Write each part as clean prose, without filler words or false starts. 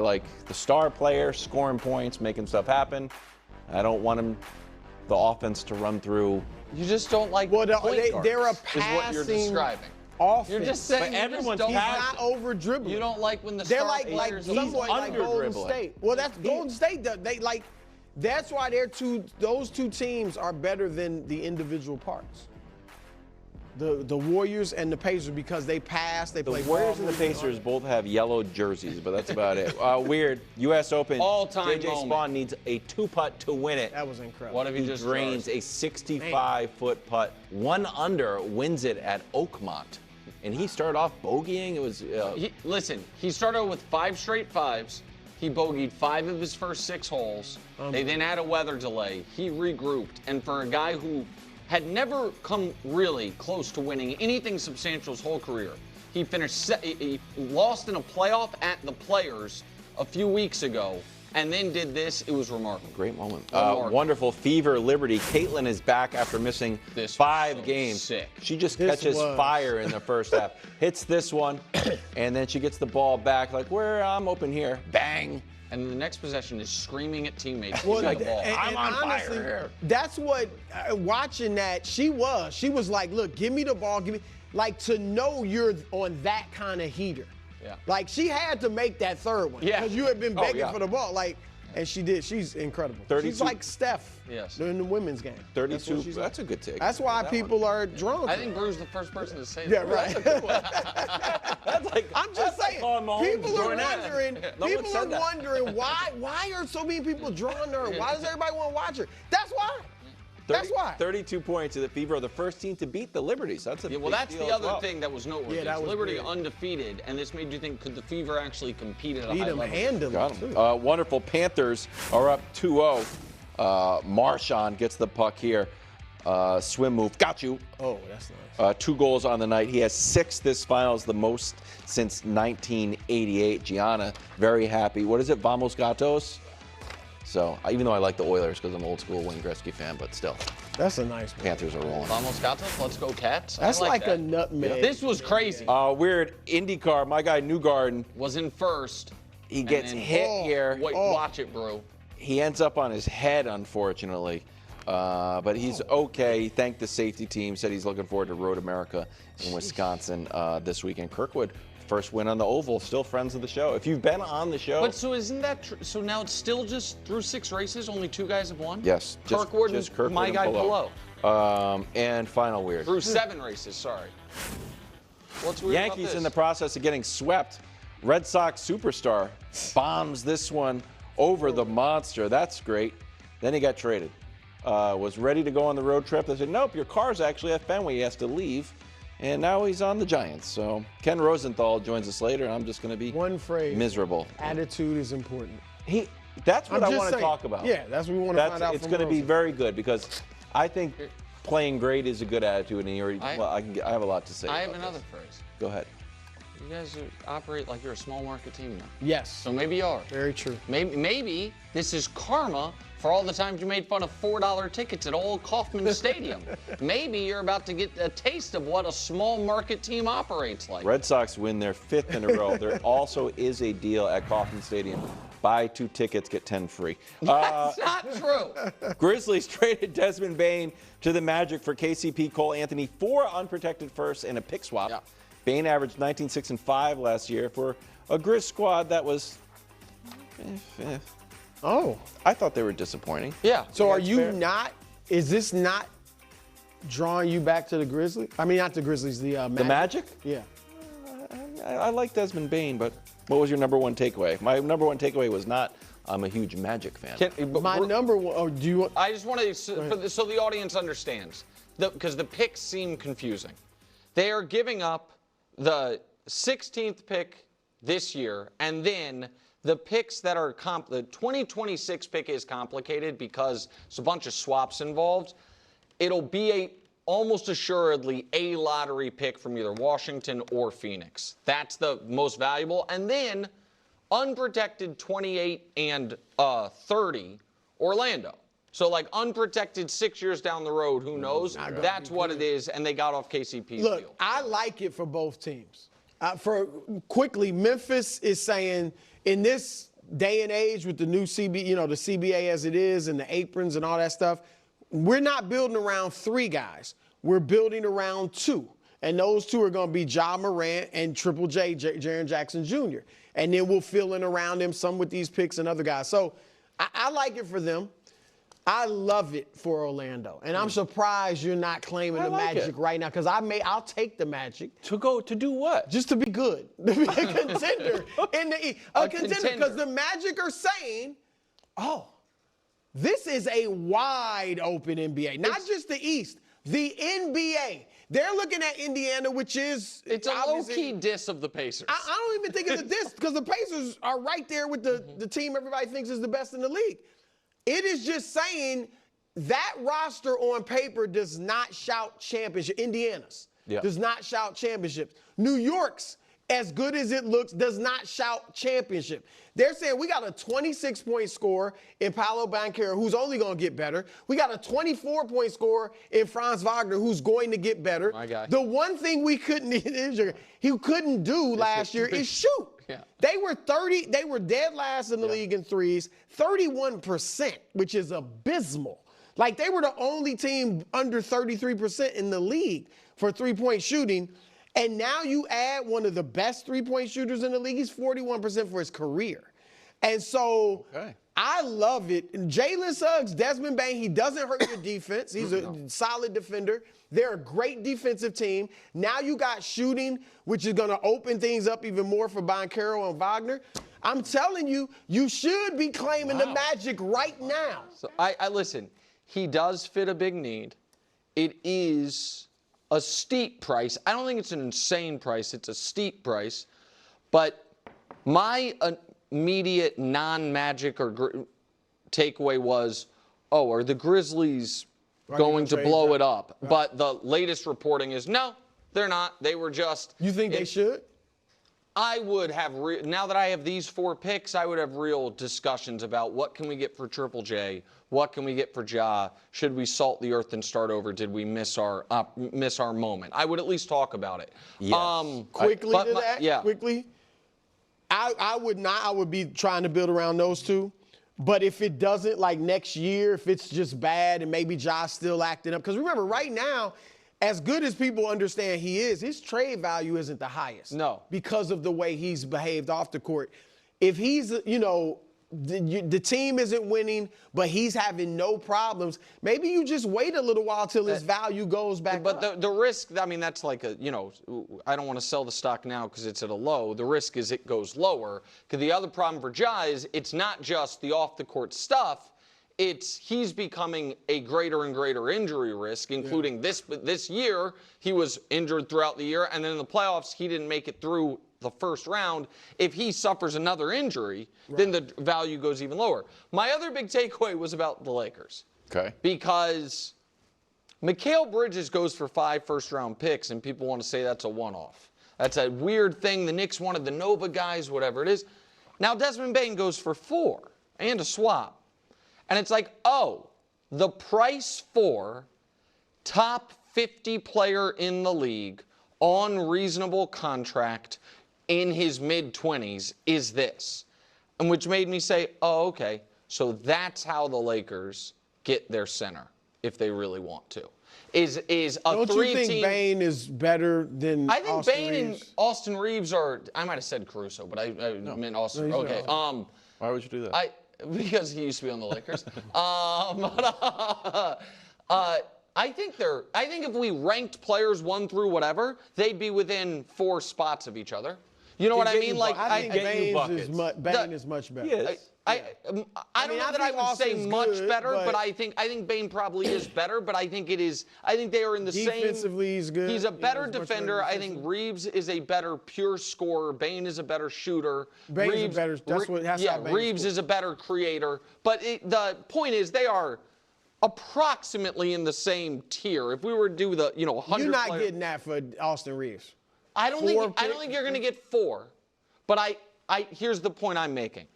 like the star player, scoring points, making stuff happen. I don't want him, the offense, to run through. You just don't like Well, point guards, they're a is what you're passing describing. offense. You're just saying But everyone's He's not over dribbling. You don't like when the They're star like players somewhat like under Golden dribbling. State. Well, that's Golden State. That's why those two teams are better than the individual parts. The Warriors and the Pacers, because they pass, they play. The Warriors and the ball Pacers both have yellow jerseys, but that's about it. Weird. U.S. Open. All-time JJ moment. Spawn needs a 2-putt to win it. That was incredible. What if he He just drains draws? a 65-foot putt. 1 under, wins it at Oakmont. And he started off bogeying. It was. Listen, he started with 5 straight fives. He bogeyed 5 of his first 6 holes. They then had a weather delay. He regrouped. And for a guy who had never come really close to winning anything substantial his whole career, he lost in a playoff at the Players a few weeks ago, and then did this. It was remarkable. Great moment. Remarkable. Wonderful Fever Liberty. Caitlin is back after missing This was 5 so games. sick. She just This catches was. fire in the first half. Hits this one, and then she gets the ball back like, I'm open here. Bang. And the next possession is screaming at teammates. Well, Keep the ball. I'm on fire honestly, here. That's what watching that she was like, look, give me the ball, give me, like, to know you're on that kind of heater. Yeah. Like, she had to make that third one. Yeah. Because you had been begging yeah. for the ball. Like, and she did. She's incredible. 32. She's like Steph. Yes. In the women's game. 32. That's, That's a good take. that's why That people are drawn to I her. think Brew's the first person to say Yeah, that. right. That's like, I'm just that's saying. like calling Mahomes People are Jordan. wondering. No one People are said that. wondering why are so many people drawn to her? Why does everybody want to watch her? That's why. That's why. 32 points to the Fever are the first team to beat the Liberties. That's a Yeah, big well, that's deal the as other well. thing that was noteworthy. Yeah, that It's was Liberty big. undefeated, and this made you think, could the Fever actually compete at a Beat high them level? handily. Got him. too. Wonderful. Panthers are up 2-0. Marshawn gets the puck here. Swim move. Got you. Oh, that's nice. 2 goals on the night. He has 6 this finals, the most since 1988. Gianna, very happy. What is it? Vamos Gatos? So, even though I like the Oilers because I'm an old school Wayne Gretzky fan, but still, That's a nice one. Panthers are rolling. Vamos Gatos, let's go Cats. I That's like that. a nutmeg. This was crazy. Weird. IndyCar, my guy Newgarden, Was in first. he gets then- hit here. Wait, watch it, bro. He ends up on his head, unfortunately. But he's okay. Thanked the safety team. Said he's looking forward to Road America in Wisconsin this weekend. Kirkwood, first win on the Oval. Still friends of the show. If you've been on the show. But so isn't that true? So now it's still just through 6 races, only 2 guys have won? Yes. Kirkwood just and Kirkwood my and guy Palou. Palou. And final weird. Through 7 races, sorry. What's weird about Yankees this? in the process of getting swept. Red Sox superstar bombs this one over the monster. That's great. Then he got traded. Was ready to go on the road trip. They said, nope, your car's actually at Fenway. He has to leave. And now he's on the Giants. So Ken Rosenthal joins us later, and I'm just going to be One phrase. miserable. Attitude is important. That's what I'm I just want to saying. talk about. Yeah, that's what we want to find out It's from going to be Rosen. very good because I think playing great is a good attitude, and he already. I have a lot to say. I have about another this. phrase. Go ahead. You guys operate like you're a small market team now. Yes. So maybe you are. Very true. Maybe this is karma for all the times you made fun of $4 tickets at Old Kauffman Stadium. Maybe you're about to get a taste of what a small market team operates like. Red Sox win their 5th in a row. There also is a deal at Kauffman Stadium. Buy 2 tickets, get 10 free. That's not true. Grizzlies traded Desmon Bane to the Magic for KCP, Cole Anthony, 4 unprotected firsts and a pick swap. Yeah. Bane averaged 19, 6, and 5 last year for a Grizz squad that was. Oh. I thought they were disappointing. Yeah. So are that's you fair. not? Is this not drawing you back to the Grizzlies? I mean, not the Grizzlies. The Magic. The Magic? Yeah. I like Desmond Bane, but what was your number 1 takeaway? My number 1 takeaway was not I'm a huge Magic fan. My number one. Oh, do you want? I just want to, so the audience understands, because the picks seem confusing. They are giving up the 16th pick this year, and then the picks that are the 2026 pick is complicated because there's a bunch of swaps involved. It'll be almost assuredly a lottery pick from either Washington or Phoenix. That's the most valuable. And then unprotected 28 and 30, Orlando. So like unprotected 6 years down the road, who knows? That's what it is, and they got off KCP's Look, deal. I like it for both teams. For quickly, Memphis is saying in this day and age with the new the CBA as it is and the aprons and all that stuff, we're not building around 3 guys. We're building around 2. And those 2 are going to be Ja Morant and Triple J, Jaren Jackson Jr. And then we'll fill in around them some with these picks and other guys. So I like it for them. I love it for Orlando. And I'm surprised you're not claiming the Magic right now, because I'll take the Magic. To do what? Just to be good. To be a contender in the East. A contender, because the Magic are saying, oh, this is a wide open NBA. Not just the East, the NBA. They're looking at Indiana, which is... It's a low-key diss of the Pacers. I don't even think it's a diss, because the Pacers are right there with the team everybody thinks is the best in the league. It is just saying that roster on paper does not shout championship. Indiana's does not shout championships. New York's, as good as it looks, does not shout championship. They're saying we got a 26-point scorer in Paolo Banchero, who's only going to get better. We got a 24-point scorer in Franz Wagner, who's going to get better. My guy. The one thing he couldn't do last year is shoot. Yeah. They were dead last in the league in threes, 31%, which is abysmal. Like, they were the only team under 33% in the league for three-point shooting. And now you add one of the best three-point shooters in the league. He's 41% for his career. And so I love it. Jalen Suggs, Desmond Bane, he doesn't hurt your defense. He's a solid defender. They're a great defensive team. Now you got shooting, which is going to open things up even more for Banchero and Wagner. I'm telling you, you should be claiming the Magic right now. So I listen, he does fit a big need. It is a steep price. I don't think it's an insane price. It's a steep price. But my immediate non-Magic or takeaway was, oh, are the Grizzlies going to blow it up? Right. But the latest reporting is, no, they're not. They were just... You think they should? I would have, now that I have these 4 picks, I would have real discussions about what can we get for Triple J, what can we get for Ja, should we salt the earth and start over, did we miss our moment? I would at least talk about it. Yes. Quickly to that, quickly, I would not, I would be trying to build around those 2. But if it doesn't, like next year, if it's just bad and maybe Ja's still acting up, because remember, right now, as good as people understand he is, his trade value isn't the highest. No. Because of the way he's behaved off the court. If he's, the team isn't winning, but he's having no problems, maybe you just wait a little while till his value goes back up. But the risk, I mean, that's like I don't want to sell the stock now because it's at a low. The risk is it goes lower. Because the other problem for Ja is it's not just the off-the-court stuff. He's becoming a greater and greater injury risk, including this year. He was injured throughout the year, and then in the playoffs, he didn't make it through the first round. If he suffers another injury, then the value goes even lower. My other big takeaway was about the Lakers. Okay. Because Mikal Bridges goes for 5 first-round picks, and people want to say that's a one-off. That's a weird thing. The Knicks wanted the Nova guys, whatever it is. Now Desmond Bane goes for 4 and a swap. And it's like, oh, the price for top 50 player in the league on reasonable contract in his mid-20s is this. And which made me say, oh, okay, so that's how the Lakers get their center if they really want to. Is a 3-team... Don't you think Bane is better than Austin Reeves? I think Bane and Austin Reeves are... I might have said Caruso, but I meant Austin. No, okay. Why would you do that? Because he used to be on the Lakers. I think if we ranked players 1 through whatever, they'd be within 4 spots of each other. You know what I mean? Like I think Bane is much better. Yes. I don't know that I would say much better, but I think Bane probably is better. But I think they are in the same. Defensively, he's good. He's a better defender. I think Reeves is a better pure scorer. Bane is a better shooter. Bane's a better. Reeves is a better creator. But the point is, they are approximately in the same tier. If we were to do the 100. You're not getting that for Austin Reeves. I don't think you're going to get 4. But here's the point I'm making.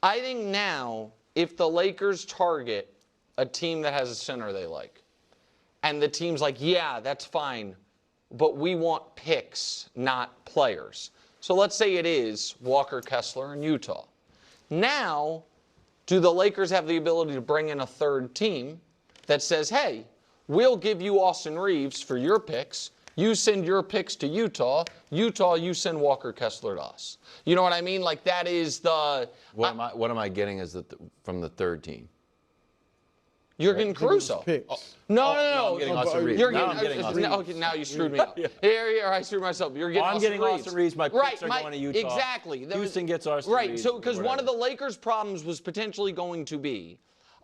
I think now, if the Lakers target a team that has a center they like, and the team's like, yeah, that's fine, but we want picks, not players. So let's say it is Walker Kessler in Utah. Now, do the Lakers have the ability to bring in a third team that says, hey, we'll give you Austin Reeves for your picks. You send your picks to Utah. Utah, you send Walker Kessler to us. You know what I mean? Like, that is the... What am I getting as from the third team? You're getting Caruso. No. I'm getting Austin Reeves. You're Now getting, I'm getting Austin Reeves. okay, now you screwed me up. Here, I screwed myself. You're getting I'm Austin getting Reeves. Austin Reeves. My picks are going to Utah. Exactly. Houston gets Austin Reeves. Right, so because one of the Lakers' problems was potentially going to be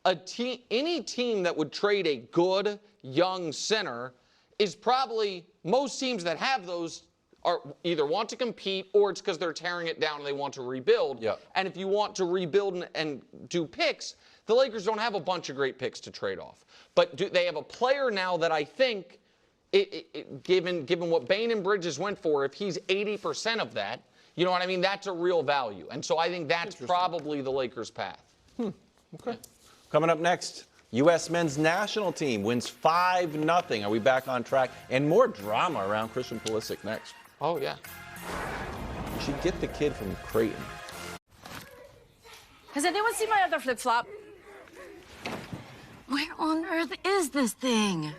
any team that would trade a good young center is probably, most teams that have those are either want to compete or it's because they're tearing it down and they want to rebuild. Yeah. And if you want to rebuild and do picks, the Lakers don't have a bunch of great picks to trade off. But they have a player now that I think, given what Bane and Bridges went for, if he's 80% of that, you know what I mean? That's a real value. And so I think that's probably the Lakers' path. Okay. Coming up next, U.S. men's national team wins 5-0. Are we back on track? And more drama around Christian Pulisic next. Oh, yeah. You should get the kid from Creighton. Has anyone seen my other flip-flop? Where on earth is this thing?